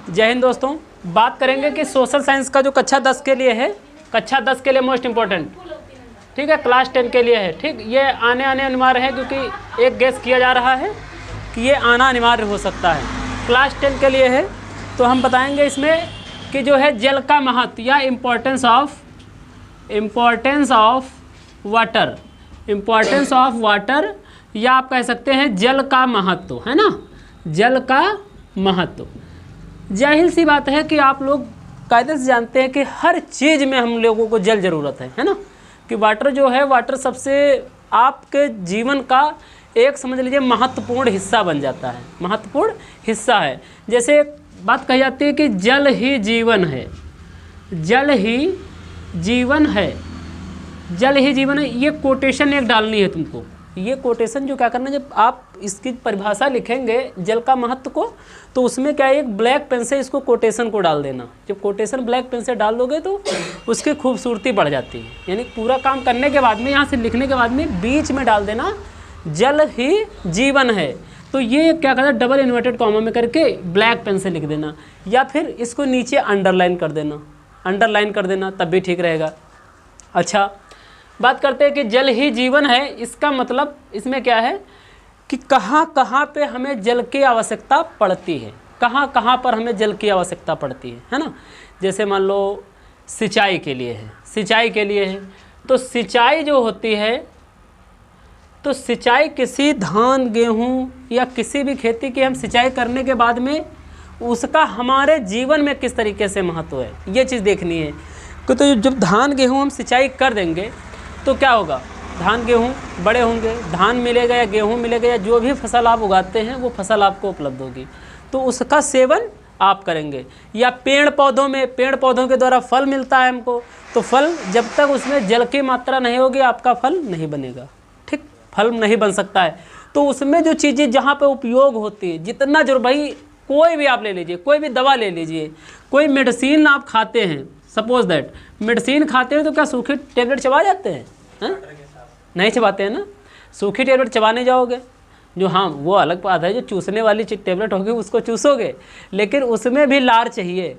जय हिंद दोस्तों। बात करेंगे कि सोशल साइंस का जो कक्षा 10 के लिए है, कक्षा 10 के लिए मोस्ट इम्पोर्टेंट, ठीक है, क्लास 10 के लिए है, ठीक। ये आने अनिवार्य है क्योंकि एक गेस किया जा रहा है कि ये आना अनिवार्य हो सकता है। क्लास 10 के लिए है तो हम बताएंगे इसमें कि जो है जल का महत्व या इम्पोर्टेंस ऑफ वाटर, या आप कह सकते हैं जल का महत्व, है ना, जल का महत्व। जाहिर सी बात है कि आप लोग कायदे से जानते हैं कि हर चीज़ में हम लोगों को जल ज़रूरत है ना, कि वाटर जो है, वाटर सबसे आपके जीवन का एक समझ लीजिए महत्वपूर्ण हिस्सा बन जाता है, महत्वपूर्ण हिस्सा है। जैसे एक बात कही जाती है कि जल ही जीवन है, जल ही जीवन है, जल ही जीवन है। ये कोटेशन एक डालनी है तुमको, ये कोटेशन जो क्या करना है, जब आप इसकी परिभाषा लिखेंगे जल का महत्व को, तो उसमें क्या है, एक ब्लैक पेन से इसको कोटेशन को डाल देना। जब कोटेशन ब्लैक पेन से डाल दोगे तो उसकी खूबसूरती बढ़ जाती है। यानी पूरा काम करने के बाद में, यहाँ से लिखने के बाद में बीच में डाल देना जल ही जीवन है। तो ये क्या करना, डबल इन्वर्टेड कॉमा में करके ब्लैक पेन से लिख देना, या फिर इसको नीचे अंडरलाइन कर देना, अंडरलाइन कर देना, तब भी ठीक रहेगा। अच्छा, बात करते हैं कि जल ही जीवन है। इसका मतलब इसमें क्या है कि कहाँ कहाँ पे हमें जल की आवश्यकता पड़ती है, कहाँ कहाँ पर हमें जल की आवश्यकता पड़ती है ना। जैसे मान लो सिंचाई के लिए है, सिंचाई के लिए है, तो सिंचाई जो होती है, तो सिंचाई किसी धान गेहूँ या किसी भी खेती की हम सिंचाई करने के बाद में उसका हमारे जीवन में किस तरीके से महत्व है, ये चीज़ देखनी है। तो जब धान गेहूँ हम सिंचाई कर देंगे तो क्या होगा, धान गेहूँ बड़े होंगे, धान मिलेगा या गेहूँ मिलेगा, या जो भी फसल आप उगाते हैं वो फसल आपको उपलब्ध होगी, तो उसका सेवन आप करेंगे। या पेड़ पौधों में, पेड़ पौधों के द्वारा फल मिलता है हमको, तो फल जब तक उसमें जल की मात्रा नहीं होगी आपका फल नहीं बनेगा, ठीक, फल नहीं बन सकता है। तो उसमें जो चीज़ें जहाँ पे उपयोग होती है, जितना जरूर, भाई कोई भी आप ले लीजिए, कोई भी दवा ले लीजिए, कोई मेडिसिन आप खाते हैं, सपोज दैट मेडिसिन खाते हैं तो क्या सूखी टेबलेट चबा जाते हैं? नहीं चबाते हैं ना। सूखी टेबलेट चबाने जाओगे, जो हाँ वो अलग बात है, जो चूसने वाली टेबलेट होगी उसको चूसोगे, लेकिन उसमें भी लार चाहिए,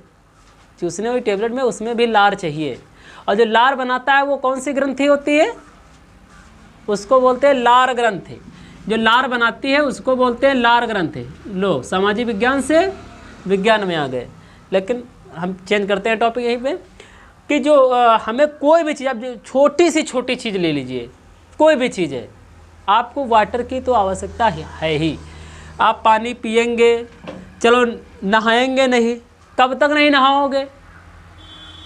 चूसने वाली टेबलेट में उसमें भी लार चाहिए। और जो लार बनाता है वो कौन सी ग्रंथि होती है, उसको बोलते हैं लार ग्रंथि। जो लार बनाती है उसको बोलते हैं लार ग्रंथि। लो, सामाजिक विज्ञान से विज्ञान में आ गए, लेकिन हम चेंज करते हैं टॉपिक यहीं पे कि जो हमें कोई भी चीज़, आप छोटी सी छोटी चीज़ ले लीजिए, कोई भी चीज़ है, आपको वाटर की तो आवश्यकता है ही। आप पानी पिएंगे, चलो नहाएंगे नहीं, कब तक नहीं नहाओगे,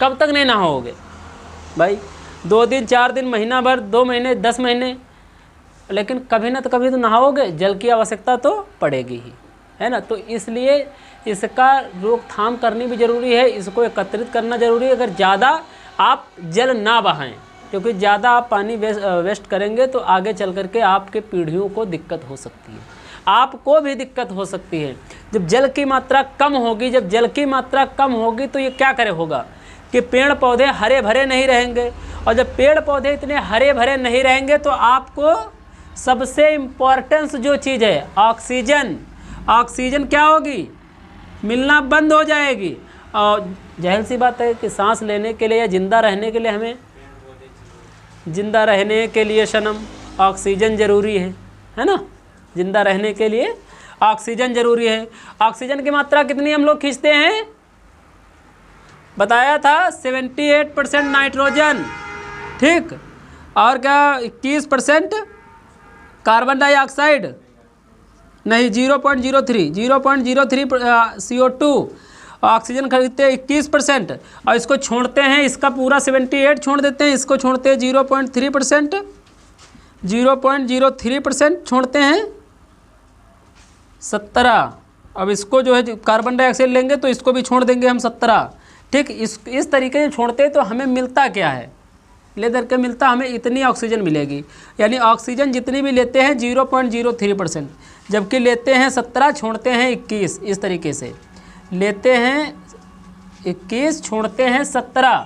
कब तक नहीं नहाओगे भाई, 2 दिन 4 दिन, महीना भर, 2 महीने, 10 महीने, लेकिन कभी ना तो कभी तो नहाओगे, जल की आवश्यकता तो पड़ेगी ही, है ना। तो इसलिए इसका रोकथाम करनी भी ज़रूरी है, इसको एकत्रित करना ज़रूरी है। अगर ज़्यादा आप जल ना बहाएं, क्योंकि ज़्यादा आप पानी वेस्ट करेंगे तो आगे चल कर के आपके पीढ़ियों को दिक्कत हो सकती है, आपको भी दिक्कत हो सकती है। जब जल की मात्रा कम होगी, जब जल की मात्रा कम होगी तो ये क्या करे होगा कि पेड़ पौधे हरे भरे नहीं रहेंगे, और जब पेड़ पौधे इतने हरे भरे नहीं रहेंगे तो आपको सबसे इम्पोर्टेंस जो चीज़ है ऑक्सीजन, ऑक्सीजन क्या होगी, मिलना बंद हो जाएगी। और जाहिर सी बात है कि सांस लेने के लिए या ज़िंदा रहने के लिए, हमें ज़िंदा रहने के लिए सनम ऑक्सीजन ज़रूरी है ना, ज़िंदा रहने के लिए ऑक्सीजन ज़रूरी है। ऑक्सीजन की मात्रा कितनी हम लोग खींचते हैं, बताया था 78% नाइट्रोजन, ठीक, और क्या 21% कार्बन डाइऑक्साइड, नहीं 0.03 CO2, ऑक्सीजन खरीदते हैं 21%, और इसको छोड़ते हैं, इसका पूरा 78 छोड़ देते हैं, इसको छोड़ते हैं 0.3%, 0.03% छोड़ते हैं 17। अब इसको जो है कार्बन डाइऑक्साइड लेंगे तो इसको भी छोड़ देंगे हम 17, ठीक। इस तरीके से छोड़ते हैं तो हमें मिलता क्या है, लेकर के मिलता हमें इतनी ऑक्सीजन मिलेगी। यानी ऑक्सीजन जितनी भी लेते हैं 0.03%, जबकि लेते हैं 17, छोड़ते हैं 21, इस तरीके से लेते हैं 21, छोड़ते हैं 17,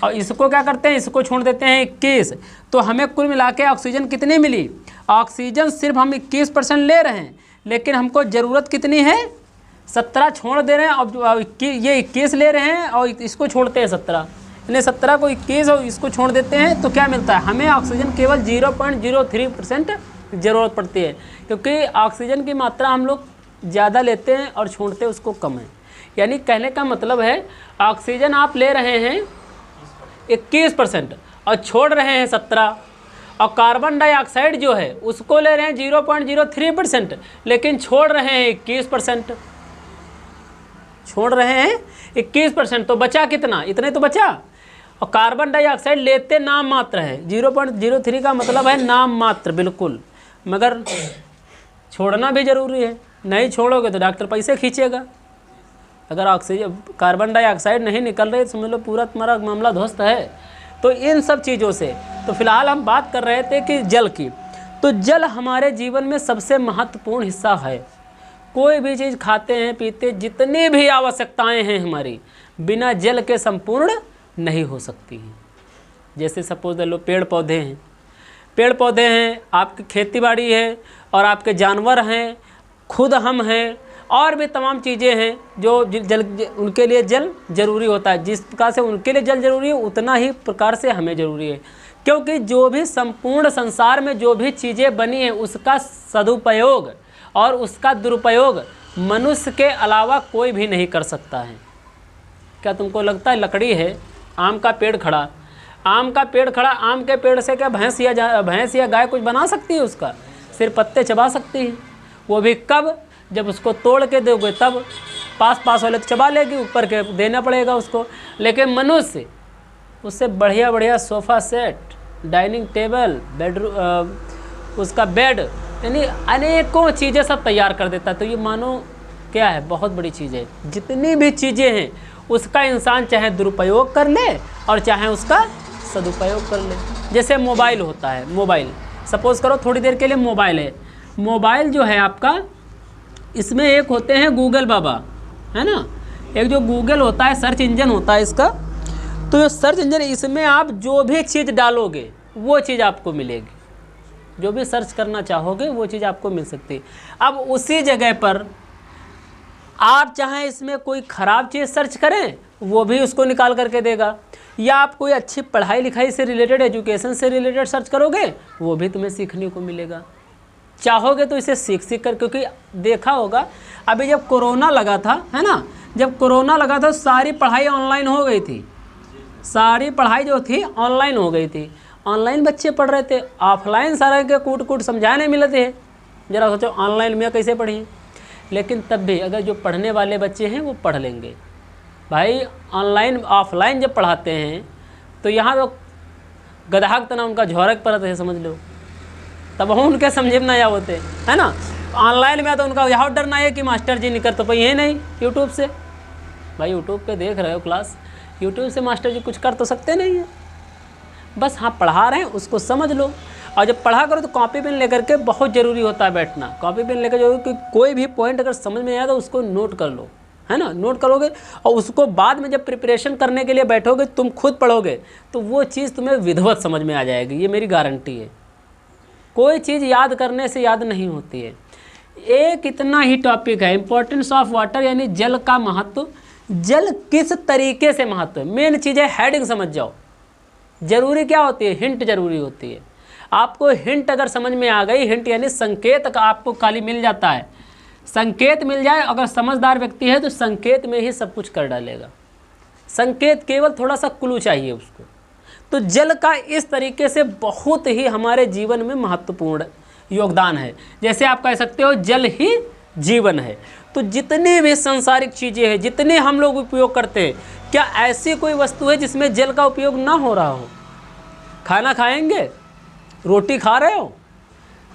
और इसको क्या करते हैं, इसको छोड़ देते हैं 21, तो हमें कुल मिला के ऑक्सीजन कितनी मिली, ऑक्सीजन सिर्फ हम 21% ले रहे हैं, लेकिन हमको ज़रूरत कितनी है 17 छोड़ दे रहे हैं, अब ये 21 ले रहे हैं और इसको छोड़ते हैं 17, यानी 17 को 21 और इसको छोड़ देते हैं, तो क्या मिलता है हमें? ऑक्सीजन केवल 0.03% ज़रूरत पड़ती है, क्योंकि ऑक्सीजन की मात्रा हम लोग ज़्यादा लेते हैं और छोड़ते उसको कम है। यानी कहने का मतलब है ऑक्सीजन आप ले रहे हैं 21% और छोड़ रहे हैं 17, और कार्बन डाइऑक्साइड जो है उसको ले रहे हैं 0.03%, लेकिन छोड़ रहे हैं 21%, छोड़ रहे हैं 21%, तो बचा कितना? इतने तो बचा। और कार्बन डाइऑक्साइड लेते नाम मात्र है, 0.03 का मतलब है नाम मात्र बिल्कुल, मगर छोड़ना भी ज़रूरी है, नहीं छोड़ोगे तो डॉक्टर पैसे खींचेगा। अगर ऑक्सीजन कार्बन डाइऑक्साइड नहीं निकल रही तो समझ लो पूरा तुम्हारा मामला ध्वस्त है। तो इन सब चीज़ों से, तो फिलहाल हम बात कर रहे थे कि जल की, तो जल हमारे जीवन में सबसे महत्वपूर्ण हिस्सा है। कोई भी चीज़ खाते हैं पीते, जितनी भी आवश्यकताएं हैं हमारी, बिना जल के संपूर्ण नहीं हो सकती हैं। जैसे सपोज लो पेड़ पौधे हैं, पेड़ पौधे हैं, आपकी खेती बाड़ी है और आपके जानवर हैं, खुद हम हैं, और भी तमाम चीज़ें हैं जो जल, उनके लिए जल ज़रूरी होता है। जिस प्रकार से उनके लिए जल ज़रूरी है उतना ही प्रकार से हमें ज़रूरी है, क्योंकि जो भी संपूर्ण संसार में जो भी चीज़ें बनी हैं उसका सदुपयोग और उसका दुरुपयोग मनुष्य के अलावा कोई भी नहीं कर सकता है। क्या तुमको लगता है लकड़ी है, आम का पेड़ खड़ा, आम का पेड़ खड़ा, आम के पेड़ से क्या भैंस या गाय कुछ बना सकती है? उसका सिर्फ पत्ते चबा सकती है, वो भी कब? जब उसको तोड़ के दोगे तब। पास वाले तो चबा लेगी, ऊपर के देना पड़ेगा उसको। लेकिन मनुष्य उससे बढ़िया बढ़िया sofa set, dining table, bedroom, उसका बेड, यानी अनेकों चीज़ें सब तैयार कर देता है। तो ये मानो क्या है, बहुत बड़ी चीज़ है। जितनी भी चीज़ें हैं उसका इंसान चाहे दुरुपयोग कर ले और चाहे उसका सदुपयोग कर ले। जैसे मोबाइल होता है, मोबाइल सपोज़ करो थोड़ी देर के लिए मोबाइल है, मोबाइल जो है आपका, इसमें एक होते हैं गूगल बाबा, है ना, एक जो गूगल होता है सर्च इंजन होता है इसका। तो ये सर्च इंजन, इसमें आप जो भी चीज़ डालोगे वो चीज़ आपको मिलेगी, जो भी सर्च करना चाहोगे वो चीज़ आपको मिल सकती है। अब उसी जगह पर आप चाहें इसमें कोई ख़राब चीज़ सर्च करें वो भी उसको निकाल करके देगा, या आप कोई अच्छी पढ़ाई लिखाई से रिलेटेड, एजुकेशन से रिलेटेड सर्च करोगे वो भी तुम्हें सीखने को मिलेगा। चाहोगे तो इसे सीख कर, क्योंकि देखा होगा अभी जब कोरोना लगा था, है ना, जब कोरोना लगा था सारी पढ़ाई ऑनलाइन हो गई थी, सारी पढ़ाई जो थी ऑनलाइन हो गई थी। ऑनलाइन बच्चे पढ़ रहे थे, ऑफलाइन सारा के कूट समझाने मिले थे। ज़रा सोचो ऑनलाइन में कैसे पढ़ें। लेकिन तब भी अगर जो पढ़ने वाले बच्चे हैं वो पढ़ लेंगे। भाई ऑनलाइन ऑफलाइन जब पढ़ाते हैं तो यहाँ तो गधा तना उनका झोरक पर है, समझ लो, तब हम उनके समझे ना या होते, है ना। ऑनलाइन में तो उनका यह डरना है कि मास्टर जी निकल तो पाई है नहीं यूट्यूब से। भाई यूट्यूब पे देख रहे हो क्लास, यूट्यूब से मास्टर जी कुछ कर तो सकते नहीं हैं, बस हाँ पढ़ा रहे हैं उसको समझ लो। और जब पढ़ा करो तो कॉपी पेन लेकर के बहुत ज़रूरी होता है बैठना। कॉपी पेन लेकर जो कि कोई भी पॉइंट अगर समझ में आया तो उसको नोट कर लो, है ना, नोट करोगे और उसको बाद में जब प्रिपरेशन करने के लिए बैठोगे, तुम खुद पढ़ोगे तो वो चीज़ तुम्हें विधिवत समझ में आ जाएगी, ये मेरी गारंटी है। कोई चीज़ याद करने से याद नहीं होती है। एक इतना ही टॉपिक है, इम्पोर्टेंस ऑफ वाटर, यानी जल का महत्व। जल किस तरीके से महत्व है, मेन चीज़ है, हेडिंग समझ जाओ। जरूरी क्या होती है, हिंट जरूरी होती है। आपको हिंट अगर समझ में आ गई, हिंट यानी संकेत का आपको खाली मिल जाता है, संकेत मिल जाए, अगर समझदार व्यक्ति है तो संकेत में ही सब कुछ कर डालेगा। संकेत केवल थोड़ा सा क्लू चाहिए उसको। तो जल का इस तरीके से बहुत ही हमारे जीवन में महत्वपूर्ण योगदान है। जैसे आप कह सकते हो जल ही जीवन है। तो जितनी भी सांसारिक चीज़ें हैं, जितने हम लोग उपयोग करते हैं, क्या ऐसी कोई वस्तु है जिसमें जल का उपयोग ना हो रहा हो? खाना खाएंगे, रोटी खा रहे हो,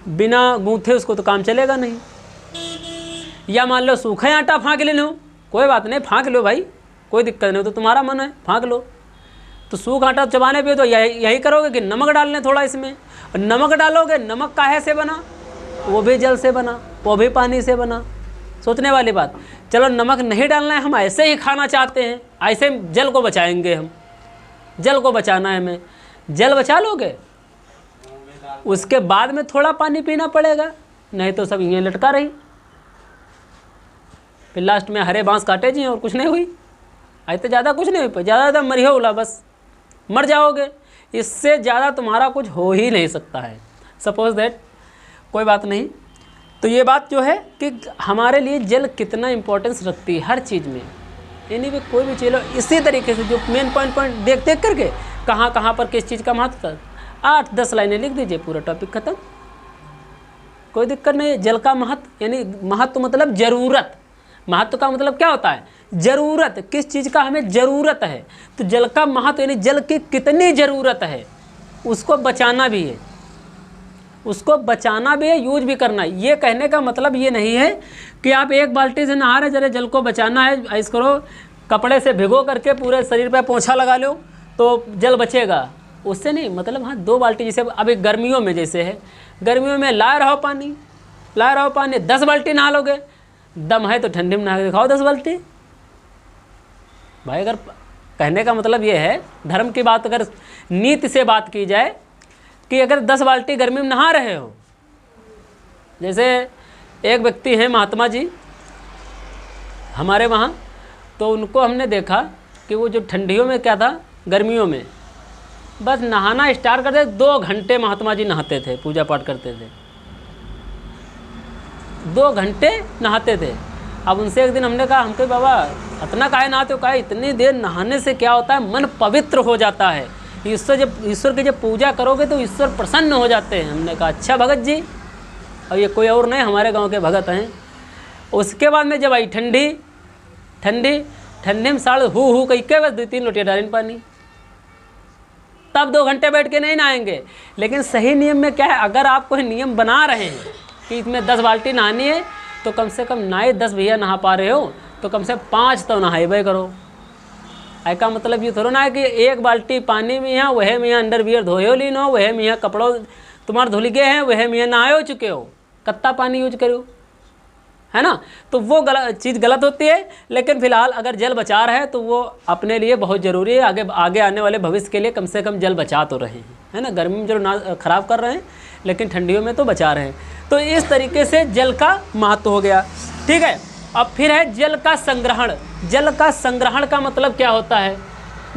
बिना गूँथे उसको तो काम चलेगा नहीं। या मान लो सूखा आटा फाँक ले लो, कोई बात नहीं, फाँक लो भाई, कोई दिक्कत नहीं, तो तुम्हारा मन है फाँक लो। तो सूखा आटा चबाने पे तो यही करोगे कि नमक डालने थोड़ा इसमें, नमक डालोगे, नमक काहे से बना? वो भी जल से बना, वो भी पानी से बना। सोचने वाली बात। चलो नमक नहीं डालना है, हम ऐसे ही खाना चाहते हैं, ऐसे जल को बचाएंगे, हम जल को बचाना है हमें। जल बचा लोगे, उसके बाद में थोड़ा पानी पीना पड़ेगा, नहीं तो सब ये लटका रही। फिर लास्ट में हरे बांस काटे जी और कुछ नहीं हुई। आज तो ज़्यादा कुछ नहीं हुई, ज़्यादा मरी हो बोला, बस मर जाओगे, इससे ज़्यादा तुम्हारा कुछ हो ही नहीं सकता है। सपोज दैट, कोई बात नहीं। तो ये बात जो है कि हमारे लिए जल कितना इम्पोर्टेंस रखती है हर चीज़ में, यानी भी कोई भी चीज़। इसी तरीके से जो मेन पॉइंट देख देख करके कहाँ कहाँ पर किस चीज़ का महत्व था, 8-10 लाइनें लिख दीजिए, पूरा टॉपिक खत्म, कोई दिक्कत नहीं है। जल का महत्व, यानी महत्व मतलब ज़रूरत, महत्व का मतलब क्या होता है, ज़रूरत, किस चीज़ का हमें ज़रूरत है। तो जल का महत्व यानी जल की कितनी ज़रूरत है, उसको बचाना भी है, उसको बचाना भी है, यूज भी करना है। ये कहने का मतलब ये नहीं है कि आप एक बाल्टी से नहा रहे, जरा जल को बचाना है, ऐसा करो कपड़े से भिगो करके पूरे शरीर पे पोंछा लगा लो तो जल बचेगा, उससे नहीं। मतलब हाँ 2 बाल्टी, जैसे अभी गर्मियों में जैसे है, गर्मियों में लाए रहो पानी, लाए रहो पानी, 10 बाल्टी नहा लोगे, दम है तो ठंडी में नहा के दिखाओ 10 बाल्टी। भाई अगर कहने का मतलब ये है, धर्म की बात अगर नीति से बात की जाए कि अगर 10 बाल्टी गर्मी में नहा रहे हो, जैसे एक व्यक्ति हैं महात्मा जी हमारे वहाँ, तो उनको हमने देखा कि वो जो ठंडियों में क्या था, गर्मियों में बस नहाना स्टार्ट करते 2 घंटे महात्मा जी नहाते थे, पूजा पाठ करते थे, 2 घंटे नहाते थे। अब उनसे एक दिन हमने कहा, हमके बाबा इतना काहे नहाते हो, कहा इतनी देर नहाने से क्या होता है, मन पवित्र हो जाता है, ईश्वर की जब पूजा करोगे तो ईश्वर प्रसन्न हो जाते हैं। हमने कहा अच्छा भगत जी, और ये कोई और नहीं, हमारे गांव के भगत हैं। उसके बाद में जब आई ठंडी में साढ़े हु कही के बस 2-3 लोटिया डालें पानी, तब 2 घंटे बैठ के नहीं नहाएंगे। लेकिन सही नियम में क्या है, अगर आप कोई नियम बना रहे हैं कि इसमें 10 बाल्टी नहानी है, तो कम से कम नहाए 10 भैया नहा पा रहे हो तो कम से 5 तो नहाए करो। ऐ का मतलब ये थोड़ा ना है कि 1 बाल्टी पानी में यहाँ वह में यहाँ अंडरवियर धोए हो लीन हो, वह में यहाँ कपड़ों तुम्हारे धुल गए हैं, वह में यहाँ नहाए हो चुके हो, कत्ता पानी यूज करो, है ना। तो वो चीज़ गलत होती है। लेकिन फिलहाल अगर जल बचा रहे हैं तो वो अपने लिए बहुत ज़रूरी है, आगे आने वाले भविष्य के लिए कम से कम जल बचा तो रहे हैं, है ना। गर्मी में जो ना ख़राब कर रहे हैं, लेकिन ठंडियों में तो बचा रहे हैं। तो इस तरीके से जल का महत्व हो गया, ठीक है। अब फिर है जल का संग्रहण। जल का संग्रहण का मतलब क्या होता है,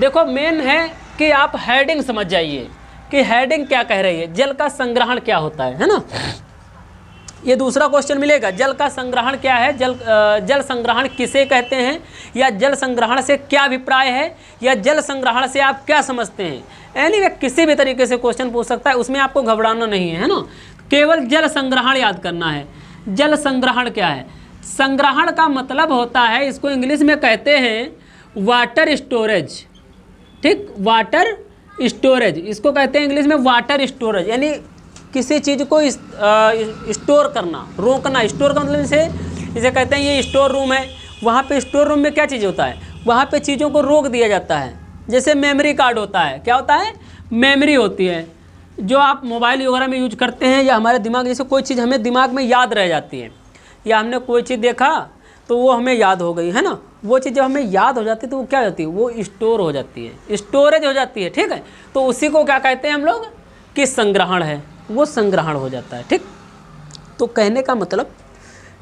देखो मेन है कि आप हेडिंग समझ जाइए कि हेडिंग क्या कह रही है, जल का संग्रहण क्या होता है ना। ये दूसरा क्वेश्चन मिलेगा, जल का संग्रहण क्या है, जल संग्रहण किसे कहते हैं, या जल संग्रहण से क्या अभिप्राय है, या जल संग्रहण से आप क्या समझते हैं। यानी किसी भी तरीके से क्वेश्चन पूछ सकता है, उसमें आपको घबराना नहीं है ना, केवल जल संग्रहण याद करना है। जल संग्रहण क्या है, संग्रहण का मतलब होता है, इसको इंग्लिश में कहते हैं वाटर स्टोरेज, ठीक, वाटर स्टोरेज, इसको कहते हैं इंग्लिश में वाटर स्टोरेज, यानी किसी चीज़ को स्टोर करना, रोकना। स्टोर का मतलब इसे कहते हैं ये स्टोर रूम है, वहाँ पे स्टोर रूम में क्या चीज़ होता है, वहाँ पे चीज़ों को रोक दिया जाता है। जैसे मेमोरी कार्ड होता है, क्या होता है, मेमोरी होती है, जो आप मोबाइल वगैरह में यूज करते हैं, या हमारे दिमाग, जैसे कोई चीज़ हमें दिमाग में याद रह जाती है, या हमने कोई चीज़ देखा तो वो हमें याद हो गई, है ना। वो चीज़ जब हमें याद हो जाती है तो वो क्या हो जाती है, वो स्टोर हो जाती है, स्टोरेज हो जाती है, ठीक है। तो उसी को क्या कहते हैं हम लोग कि संग्रहण है, वो संग्रहण हो जाता है, ठीक। तो कहने का मतलब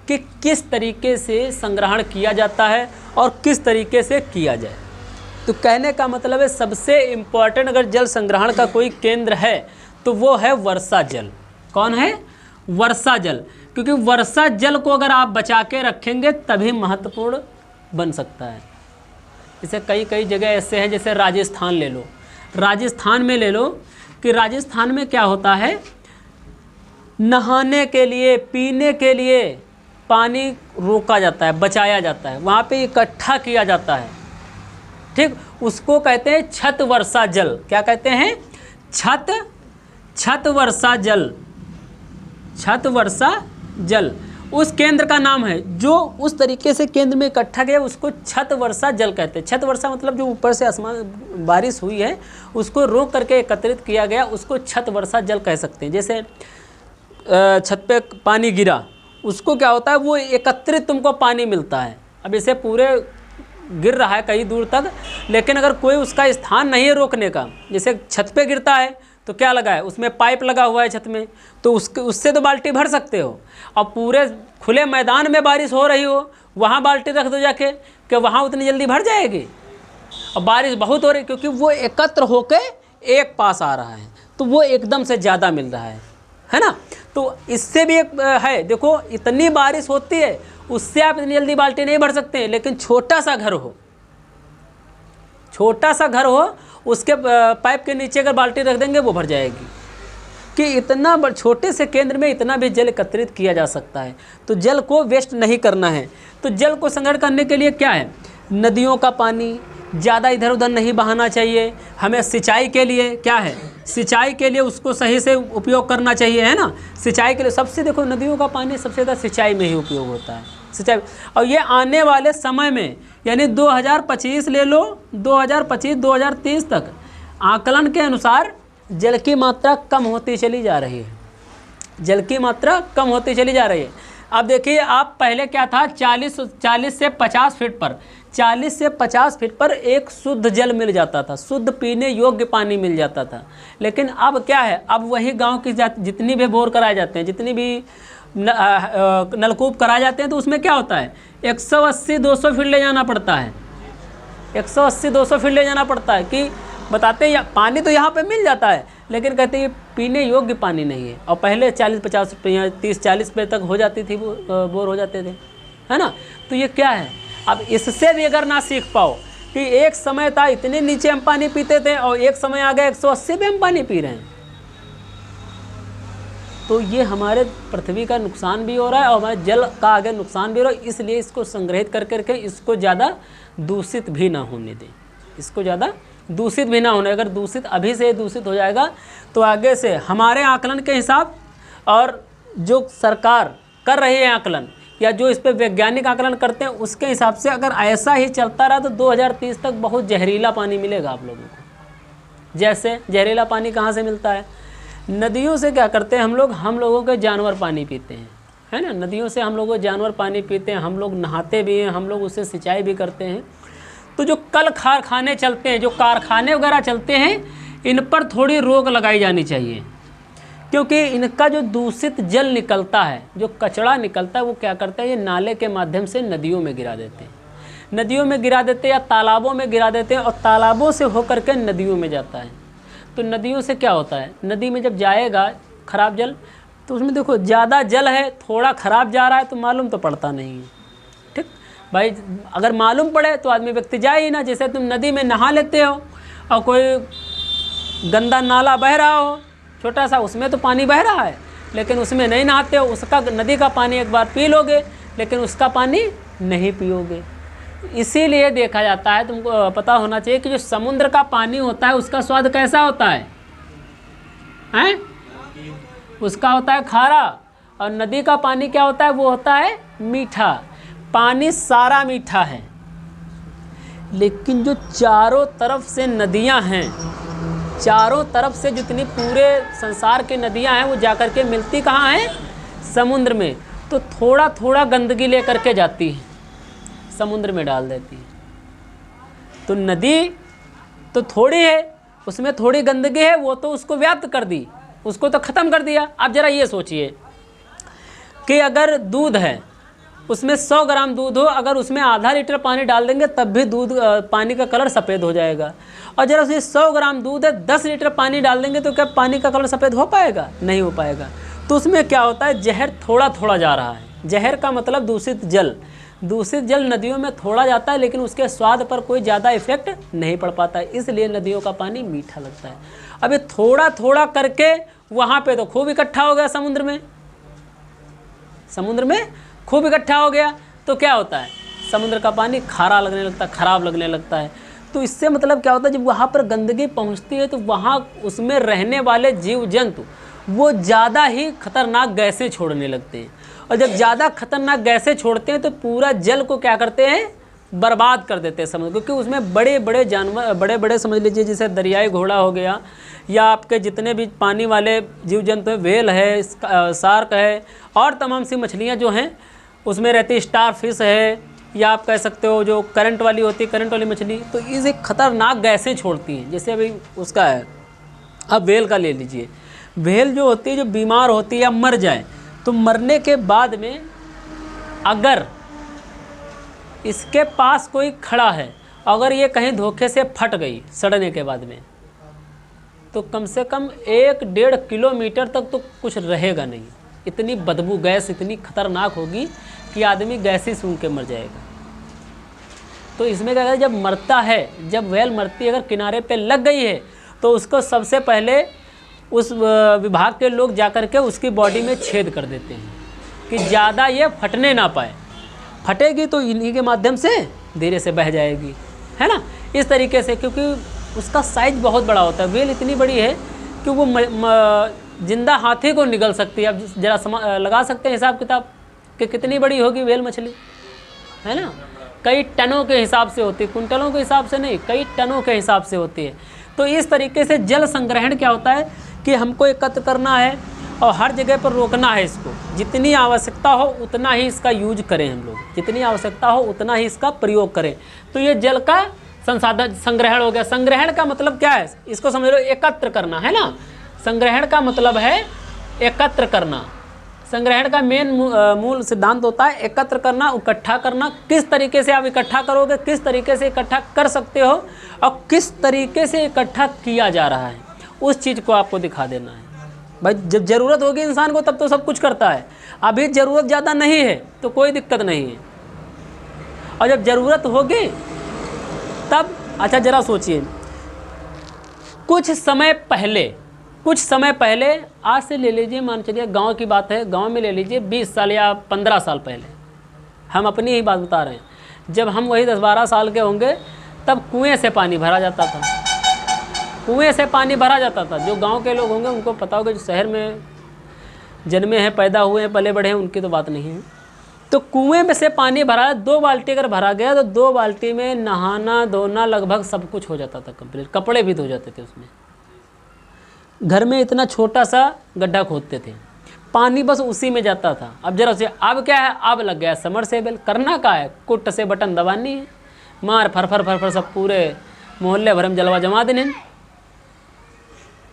कि किस तरीके से संग्रहण किया जाता है और किस तरीके से किया जाए। तो कहने का मतलब है सबसे इम्पोर्टेंट अगर जल संग्रहण का कोई केंद्र है तो वो है वर्षा जल। कौन है, वर्षा जल, क्योंकि वर्षा जल को अगर आप बचा के रखेंगे तभी महत्वपूर्ण बन सकता है। जैसे कई जगह ऐसे हैं, जैसे राजस्थान ले लो, राजस्थान में ले लो कि राजस्थान में क्या होता है, नहाने के लिए, पीने के लिए पानी रोका जाता है, बचाया जाता है, वहाँ पे इकट्ठा किया जाता है, ठीक। उसको कहते हैं छत वर्षा जल। क्या कहते हैं, छत वर्षा जल, छत वर्षा जल उस केंद्र का नाम है जो उस तरीके से केंद्र में इकट्ठा गया, उसको छत वर्षा जल कहते हैं। छत वर्षा मतलब जो ऊपर से आसमान बारिश हुई है उसको रोक करके एकत्रित किया गया, उसको छत वर्षा जल कह सकते हैं। जैसे छत पे पानी गिरा, उसको क्या होता है, वो एकत्रित तुमको पानी मिलता है। अब इसे पूरे गिर रहा है कहीं दूर तक, लेकिन अगर कोई उसका स्थान नहीं है रोकने का, जैसे छत पे गिरता है तो क्या लगा है, उसमें पाइप लगा हुआ है छत में, तो उससे तो बाल्टी भर सकते हो। और पूरे खुले मैदान में बारिश हो रही हो, वहाँ बाल्टी रख दो जाके, कि वहाँ उतनी जल्दी भर जाएगी। और बारिश बहुत हो रही, क्योंकि वो एकत्र होके एक पास आ रहा है, तो वो एकदम से ज़्यादा मिल रहा है ना। तो इससे भी एक है, देखो इतनी बारिश होती है, उससे आप इतनी जल्दी बाल्टी नहीं भर सकते। लेकिन छोटा सा घर हो, छोटा सा घर हो, उसके पाइप के नीचे अगर बाल्टी रख देंगे वो भर जाएगी। कि इतना छोटे से केंद्र में इतना भी जल एकत्रित किया जा सकता है। तो जल को वेस्ट नहीं करना है। तो जल को संग्रह करने के लिए क्या है, नदियों का पानी ज़्यादा इधर उधर नहीं बहाना चाहिए। हमें सिंचाई के लिए क्या है, सिंचाई के लिए उसको सही से उपयोग करना चाहिए, है ना। सिंचाई के लिए सबसे, देखो नदियों का पानी सबसे ज़्यादा सिंचाई में ही उपयोग होता है, सिंचाई। और ये आने वाले समय में, यानी 2025 ले लो, 2025-2030 तक आकलन के अनुसार जल की मात्रा कम होती चली जा रही है, जल की मात्रा कम होती चली जा रही है। अब देखिए, आप पहले क्या था, 40 से 50 फीट पर, 40 से 50 फीट पर एक शुद्ध जल मिल जाता था, शुद्ध पीने योग्य पानी मिल जाता था। लेकिन अब क्या है, अब वही गांव की जितनी भी बोर कराए जाते हैं, जितनी भी नलकूप कराए जाते हैं, तो उसमें क्या होता है, 180-200 फीट ले जाना पड़ता है, 180-200 फीट ले जाना पड़ता है। कि बताते हैं पानी तो यहाँ पे मिल जाता है, लेकिन कहते हैं पीने योग्य पानी नहीं है। और पहले 40-50 रुपये, 30-40 रुपये तक हो जाती थी, वो बोर हो जाते थे, है ना। तो ये क्या है, अब इससे भी अगर ना सीख पाओ कि एक समय था इतने नीचे हम पानी पीते थे, और एक समय आ गया 180 पे हम पानी पी रहे हैं, तो ये हमारे पृथ्वी का नुकसान भी हो रहा है और हमारे जल का आगे नुकसान भी हो रहा है। इसलिए इसको संग्रहित कर करके इसको ज़्यादा दूषित भी ना होने दें, इसको ज़्यादा दूषित भी ना होने। अगर दूषित अभी से दूषित हो जाएगा तो आगे से हमारे आकलन के हिसाब, और जो सरकार कर रही है आकलन, या जो इस पर वैज्ञानिक आकलन करते हैं, उसके हिसाब से अगर ऐसा ही चलता रहा तो 2030 तक बहुत जहरीला पानी मिलेगा आप लोगों को। जैसे जहरीला पानी कहाँ से मिलता है, नदियों से क्या करते हैं हम लोगों के जानवर पानी पीते हैं, है ना। नदियों से हम लोग जानवर पानी पीते हैं, हम लोग नहाते भी हैं, हम लोग उससे सिंचाई भी करते हैं। तो जो कल कारखाने चलते हैं, जो कारखाने वगैरह चलते हैं, इन पर थोड़ी रोक लगाई जानी चाहिए, क्योंकि इनका जो दूषित जल निकलता है, जो कचरा निकलता है, वो क्या करता है, ये नाले के माध्यम से नदियों में गिरा देते हैं, नदियों में गिरा देते हैं या तालाबों में गिरा देते हैं, और तालाबों से होकर के नदियों में जाता है। तो नदियों से क्या होता है, नदी में जब जाएगा खराब जल, तो उसमें देखो ज़्यादा जल है, थोड़ा ख़राब जा रहा है तो मालूम तो पड़ता नहीं है। ठीक भाई, अगर मालूम पड़े तो आदमी व्यक्ति जाए ही ना। जैसे तुम नदी में नहा लेते हो और कोई गंदा नाला बह रहा हो छोटा सा, उसमें तो पानी बह रहा है, लेकिन उसमें नहीं नहाते हो, उसका नदी का पानी एक बार पी लोगे, लेकिन उसका पानी नहीं पियोगे। इसीलिए देखा जाता है, तुमको पता होना चाहिए कि जो समुद्र का पानी होता है उसका स्वाद कैसा होता है, हैं? उसका होता है खारा, और नदी का पानी क्या होता है, वो होता है मीठा। पानी सारा मीठा है, लेकिन जो चारों तरफ से नदियां हैं, चारों तरफ से जितनी पूरे संसार की नदियां हैं, वो जाकर के मिलती कहाँ हैं, समुद्र में। तो थोड़ा थोड़ा गंदगी लेकर के जाती है, समुद्र में डाल देती है। तो नदी तो थोड़ी है, उसमें थोड़ी गंदगी है, वो तो उसको व्याप्त कर दी, उसको तो ख़त्म कर दिया। अब ज़रा ये सोचिए कि अगर दूध है, उसमें 100 ग्राम दूध हो, अगर उसमें आधा लीटर पानी डाल देंगे तब भी दूध पानी का कलर सफ़ेद हो जाएगा। और जरा उसमें 100 ग्राम दूध है, 10 लीटर पानी डाल देंगे तो क्या पानी का कलर सफ़ेद हो पाएगा? नहीं हो पाएगा। तो उसमें क्या होता है, जहर थोड़ा थोड़ा जा रहा है। जहर का मतलब दूषित जल। दूषित जल नदियों में थोड़ा जाता है, लेकिन उसके स्वाद पर कोई ज़्यादा इफेक्ट नहीं पड़ पाता है, इसलिए नदियों का पानी मीठा लगता है। अब ये थोड़ा थोड़ा करके वहाँ पे तो खूब इकट्ठा हो गया समुद्र में, समुद्र में खूब इकट्ठा हो गया, तो क्या होता है, समुद्र का पानी खारा लगने लगता है, ख़राब लगने लगता है। तो इससे मतलब क्या होता है, जब वहाँ पर गंदगी पहुँचती है तो वहाँ उसमें रहने वाले जीव जंतु वो ज़्यादा ही खतरनाक गैसें छोड़ने लगते हैं, और जब ज़्यादा खतरनाक गैसें छोड़ते हैं तो पूरा जल को क्या करते हैं, बर्बाद कर देते हैं समुद्र। क्योंकि उसमें बड़े बड़े जानवर, बड़े बड़े समझ लीजिए जैसे दरियाई घोड़ा हो गया, या आपके जितने भी पानी वाले जीव जंतु हैं, व्हेल है, शार्क है, और तमाम सी मछलियाँ जो हैं उसमें रहती, स्टार फिश है, या आप कह सकते हो जो करंट वाली होती है, करंट वाली मछली, तो इस एक खतरनाक गैसें छोड़ती हैं। जैसे अभी उसका है अब व्हेल का ले लीजिए। व्हेल जो होती है, जो बीमार होती है या मर जाए, तो मरने के बाद में अगर इसके पास कोई खड़ा है, अगर ये कहीं धोखे से फट गई सड़ने के बाद में, तो कम से कम 1-1.5 किलोमीटर तक तो कुछ रहेगा नहीं। इतनी बदबू गैस इतनी खतरनाक होगी कि आदमी गैस ही सूंघ के मर जाएगा। तो इसमें क्या है, जब मरता है, जब व्हेल मरती है, अगर किनारे पे लग गई है, तो उसको सबसे पहले उस विभाग के लोग जाकर के उसकी बॉडी में छेद कर देते हैं कि ज़्यादा ये फटने ना पाए। फटेगी तो इन्हीं के माध्यम से धीरे से बह जाएगी, है ना, इस तरीके से, क्योंकि उसका साइज बहुत बड़ा होता है। व्हेल इतनी बड़ी है कि वो जिंदा हाथी को निगल सकती है। अब जरा लगा सकते हैं हिसाब किताब कि कितनी बड़ी होगी व्हेल मछली, है ना। कई टनों के हिसाब से होती है, कुंटलों के हिसाब से नहीं, कई टनों के हिसाब से होती है। तो इस तरीके से जल संग्रहण क्या होता है कि हमको एकत्र करना है और हर जगह पर रोकना है इसको। जितनी आवश्यकता हो उतना ही इसका यूज करें हम लोग, जितनी आवश्यकता हो उतना ही इसका प्रयोग करें। तो ये जल का संसाधन संग्रहण हो गया। संग्रहण का मतलब क्या है, इसको समझ लो, एकत्र करना, है ना। संग्रहण का मतलब है एकत्र करना। संग्रहण का मेन मूल सिद्धांत होता है एकत्र करना, इकट्ठा करना। किस तरीके से आप इकट्ठा करोगे, किस तरीके से इकट्ठा कर सकते हो और किस तरीके से इकट्ठा किया जा रहा है, उस चीज़ को आपको दिखा देना है। भाई जब ज़रूरत होगी इंसान को तब तो सब कुछ करता है, अभी ज़रूरत ज़्यादा नहीं है तो कोई दिक्कत नहीं है, और जब ज़रूरत होगी तब। अच्छा ज़रा सोचिए, कुछ समय पहले, आज से ले लीजिए, मान चलिए गांव की बात है, गांव में ले लीजिए 20 साल या 15 साल पहले, हम अपनी ही बात बता रहे हैं। जब हम वही 10-12 साल के होंगे तब कुएं से पानी भरा जाता था, कुएं से पानी भरा जाता था। जो गांव के लोग होंगे उनको पता होगा, जो शहर में जन्मे हैं, पैदा हुए हैं, पले बढ़े हैं, उनकी तो बात नहीं है। तो कुएं में से पानी भरा, 2 बाल्टी अगर भरा गया तो 2 बाल्टी में नहाना धोना लगभग सब कुछ हो जाता था कंप्लीट, कपड़े भी धो जाते थे उसमें। घर में इतना छोटा सा गड्ढा खोदते थे, पानी बस उसी में जाता था। अब जरा से, अब क्या है, अब लग गया समरसेबल। करना क्या है, कुट से बटन दबानी है, मार फर सब पूरे मोहल्ले भर में जलवा जमा देने।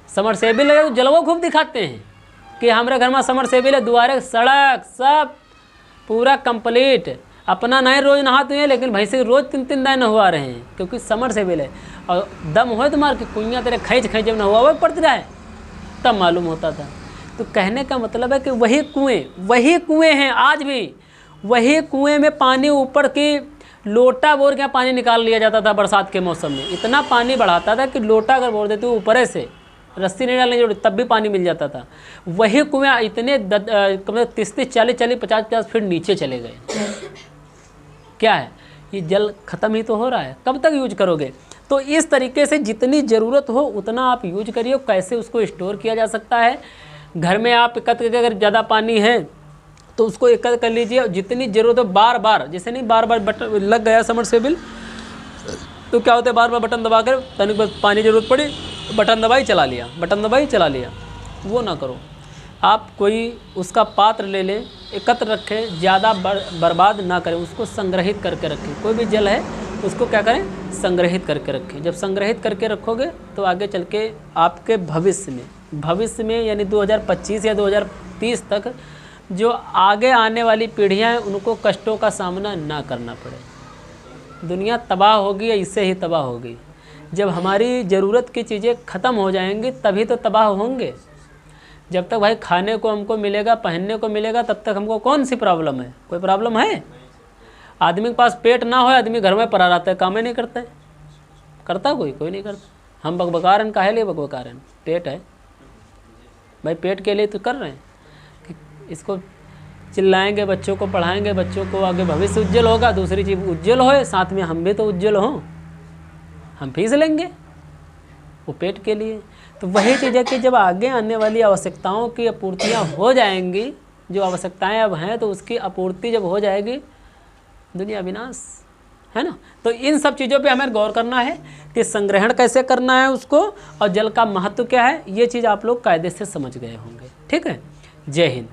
समरसेबल लगे तो जलवा खूब दिखाते हैं कि हमारे घर में समरसेबल है, दुआरे सड़क सब पूरा कंप्लीट। अपना नहीं रोज नहाते हैं, लेकिन भाई से रोज 3-3 दिन नहवा रहे हैं, क्योंकि समरसेबल है। और दम हो तो मार के कुइयाँ तेरे खींच जब नहवा हुआ पड़ती रहा है तब मालूम होता था। तो कहने का मतलब है कि वही कुएं हैं आज भी। वही कुएं में पानी ऊपर की लोटा बोर के पानी निकाल लिया जाता था बरसात के मौसम में। इतना पानी बढ़ाता था कि लोटा अगर बोर देते ऊपर से, रस्सी नहीं डालने जरूरत, तब भी पानी मिल जाता था। वही कुएं इतने 30-40, 50-50 फीट नीचे चले गए। क्या है ये, जल खत्म ही तो हो रहा है, कब तक यूज करोगे। तो इस तरीके से जितनी ज़रूरत हो उतना आप यूज करिए। कैसे उसको स्टोर किया जा सकता है, घर में आप एकत्र करके, अगर ज़्यादा पानी है तो उसको एकत्र कर लीजिए। जितनी ज़रूरत हो बार बार, जैसे नहीं बार बार बटन लग गया समरसेबल तो क्या होता है, बार बार बटन दबा कर तनिक बस पानी ज़रूरत पड़ी, बटन दबाई चला लिया, बटन दबाई चला लिया। वो ना करो आप। कोई उसका पात्र ले लें, एकत्र रखें, ज़्यादा बर्बाद ना करें, उसको संग्रहित करके रखें। कोई भी जल है उसको क्या करें, संग्रहित करके रखें। जब संग्रहित करके रखोगे तो आगे चल के आपके भविष्य में यानी 2025 या 2030 तक जो आगे आने वाली पीढ़ियां हैं उनको कष्टों का सामना ना करना पड़े। दुनिया तबाह होगी या इससे ही तबाह होगी। जब हमारी ज़रूरत की चीज़ें ख़त्म हो जाएंगी तभी तो तबाह होंगे। जब तक भाई खाने को हमको मिलेगा, पहनने को मिलेगा, तब तक हमको कौन सी प्रॉब्लम है, कोई प्रॉब्लम है। आदमी के पास पेट ना हो, आदमी घर में पड़ा रहता है, काम ही नहीं करता है। करता कोई नहीं करता। हम बकबका रहे हैं, काहे लिए बकबका रहे हैं, पेट है भाई, पेट के लिए तो कर रहे हैं कि इसको चिल्लाएंगे, बच्चों को पढ़ाएंगे, बच्चों को आगे भविष्य उज्जवल होगा, दूसरी चीज़ उज्जवल होए, साथ में हम भी तो उज्जवल हों, हम फीस लेंगे वो पेट के लिए। तो वही चीज़ है कि जब आगे आने वाली आवश्यकताओं की आपूर्तियाँ हो जाएंगी, जो आवश्यकताएं अब हैं तो उसकी आपूर्ति जब हो जाएगी, दुनिया विनाश, है ना। तो इन सब चीज़ों पे हमें गौर करना है कि संग्रहण कैसे करना है उसको, और जल का महत्व क्या है, ये चीज़ आप लोग कायदे से समझ गए होंगे। ठीक है, जय हिंद।